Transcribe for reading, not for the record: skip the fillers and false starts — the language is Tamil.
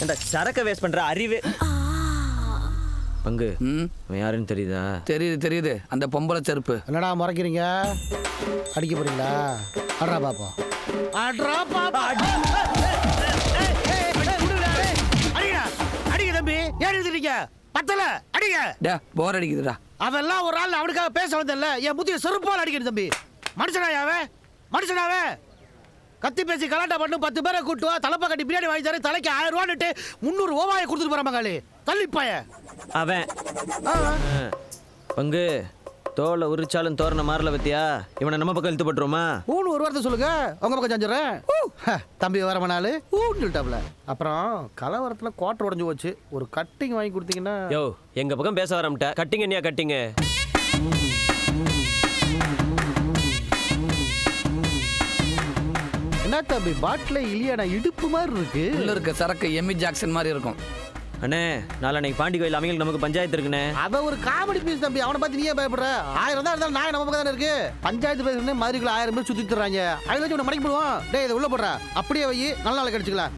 ஏண்டா சரக்க வேஸ்ட் பண்ற அறிவே. பங்கு அவன் யாருன்னு தெரியுதா? தெரியுது அந்த பொம்பளை செருப்பு. என்னடா முறைக்கிறீங்க? அடிக்க போறீங்களா? அட்ரா பாப்போம். அட்ரா பாப்பா. அடிக்க தம்பி. ஏன் எழுதிட்டீங்க? பத்தல அடிங்க. டே போர் அடிக்குதுடா. அவெல்லாம் ஒரு ஆள் அவனுக்காக பேச வந்தல்ல. என் முத்திய செருப்பால் அடிக்கணும் தம்பி. மனுஷனாவே மனுஷனாவே கத்தி பேசி கலாட்டா பண்ணு 10 பேரை கூட்டுவா. தலைப்பா கட்டி பிரியாணி வாங்கி தரேன். தலைக்கு 1000 ரூபான்னுட்டு 300 ஓவாயை கொடுத்துட்டு போற மகாளி. தள்ளிப்பாய அவன் பங்கு தோலை உரிச்சாலும் தோரண மாறல பத்தியா? இவனை நம்ம பக்கம் இழுத்து போட்டுருமா? ஊன்னு ஒரு வார்த்தை சொல்லுங்க, உங்க பக்கம் செஞ்சுறேன். தம்பி வர மணாலு ஊன்னு சொல்லிட்டாப்ல. அப்புறம் கலவரத்துல குவார்டர் உடஞ்சு போச்சு. ஒரு கட்டிங் வாங்கி கொடுத்தீங்கன்னா. யோ எங்க பக்கம் பேச வரமாட்ட. கட்டிங்க என்னையா கட்டிங்க? என்ன தம்பி பாட்டில இல்லையா? இடுப்பு மாதிரி இருக்கு. உள்ள இருக்க சரக்கு எம்மி ஜாக்சன் மாதிரி இருக்கும். அண்ணே நாளைக்கு பாண்டி கோயில் அவங்களுக்கு நமக்கு பஞ்சாயத்து இருக்குண்ணே. அவன் ஒரு காமெடி பீஸ் தம்பி. அவனை பார்த்து நீயே பயப்படுற? 1000 தான் இருந்தாலும் நாய் நம்ம பக்கம் தானே இருக்கு. பஞ்சாயத்து பேசுறேன் மாதிரிக்குள்ள 1000 பேர் சுத்தி தர்றாங்க. அதில் வச்சு உன்னை மடக்கி போடுவான். டே இதை உள்ள போடுற அப்படியே வை. நல்ல நாளைக்கு அடிச்சுக்கலாம்.